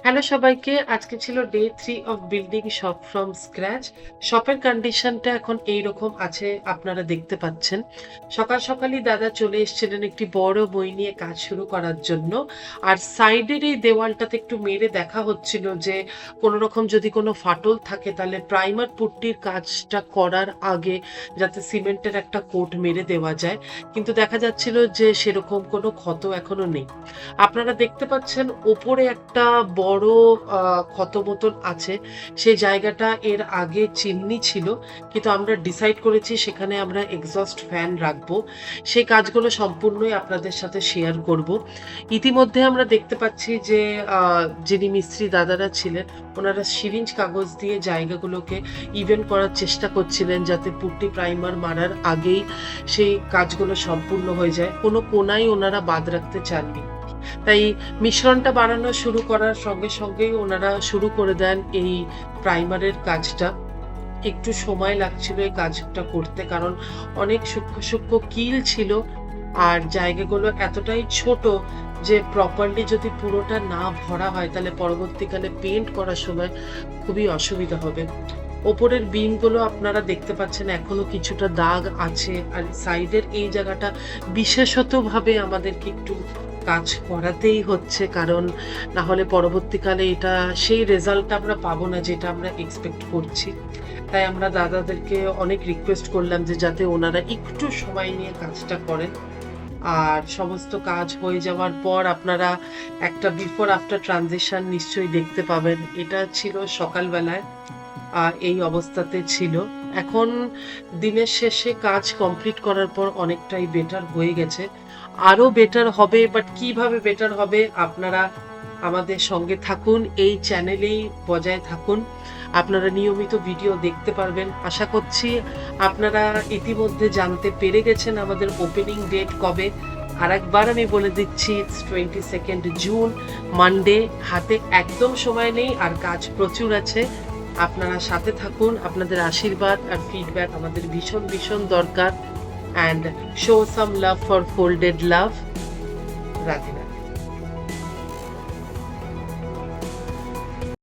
Hello সবাইকে। আজকে ছিল day 3 of building shop from scratch. শপের কন্ডিশনটা এখন এইরকম আছে, আপনারা দেখতে পাচ্ছেন। সকালই দাদা চলে এসেছিলেন একটি বড় বই নিয়ে কাজ শুরু করার জন্য। আর সাইডের এই দেওয়ালটাতে একটু মেরে দেখা হচ্ছিল যে কোনো রকম যদি কোনো ফাটল থাকে তাহলে প্রাইমার পুট্টির কাজটা করার আগে যাতে সিমেন্টের একটা কোট মেরে দেওয়া যায়। কিন্তু দেখা যাচ্ছিল যে সেরকম কোনো ক্ষত এখনো নেই। আপনারা দেখতে পাচ্ছেন ওপরে একটা বড় ক্ষত মতন আছে। সেই জায়গাটা এর আগে চিমনি ছিল, কিন্তু আমরা ডিসাইড করেছি সেখানে আমরা এক্সস্ট ফ্যান রাখবো। সেই কাজগুলো সম্পূর্ণই আপনাদের সাথে শেয়ার করব। ইতিমধ্যে আমরা দেখতে পাচ্ছি যে যিনি মিস্ত্রি দাদারা ছিলেন ওনারা সিরিঞ্জ কাগজ দিয়ে জায়গাগুলোকে ইভেন করার চেষ্টা করছিলেন যাতে পুট্টি প্রাইমার মারার আগেই সেই কাজগুলো সম্পূর্ণ হয়ে যায়। কোনো কোনাই ওনারা বাদ রাখতে চাননি। তাই মিশ্রণটা বানানো শুরু করার সঙ্গেই ওনারা শুরু করে দেন এই প্রাইমারের কাজটা। একটু সময় লাগছিল এই কাজটা করতে, কারণ অনেক সূক্ষ্ম কিল ছিল আর জায়গাগুলো এতটাই ছোট যে প্রপারলি যদি পুরোটা না ভরা হয় তাহলে পরবর্তীকালে পেইন্ট করার সময় খুবই অসুবিধা হবে। ওপরের বিমগুলো আপনারা দেখতে পাচ্ছেন এখনো কিছুটা দাগ আছে, আর সাইডের এই জায়গাটা বিশেষতভাবে আমাদেরকে একটু কাজ করাতেই হচ্ছে, কারণ না হলে পরবর্তীকালে এটা সেই রেজাল্টটা আমরা পাবো না যেটা আমরা এক্সপেক্ট করছি। তাই আমরা দাদাদেরকে অনেক রিকোয়েস্ট করলাম যে যাতে ওনারা একটু সময় নিয়ে কাজটা করেন। আর সমস্ত কাজ হয়ে যাওয়ার পর আপনারা একটা বিফোর আফটার ট্রানজিশন নিশ্চয়ই দেখতে পাবেন। এটা ছিল সকালবেলায়, এই অবস্থাতে ছিল। এখন দিনের শেষে কাজ কমপ্লিট করার পর অনেকটাই বেটার হয়ে গেছে। আরো বেটার হবে, বাট কিভাবে বেটার হবে আপনারা আমাদের সঙ্গে থাকুন, এই চ্যানেলেই বজায় থাকুন। আপনারা নিয়মিত ভিডিও দেখতে পারবেন। আশা করছি আপনারা ইতিমধ্যে জানতে পেরে গেছেন আমাদের ওপেনিং ডেট কবে। আরেকবার আমি বলে দিচ্ছি, 22 জুন, মানডে। হাতে একদম সময় নেই আর কাজ প্রচুর আছে। আপনারা সাথে থাকুন, আপনাদের আশীর্বাদ আর ফিডব্যাক আমাদের ভীষণ দরকার। And show some love for folded love. Radhe.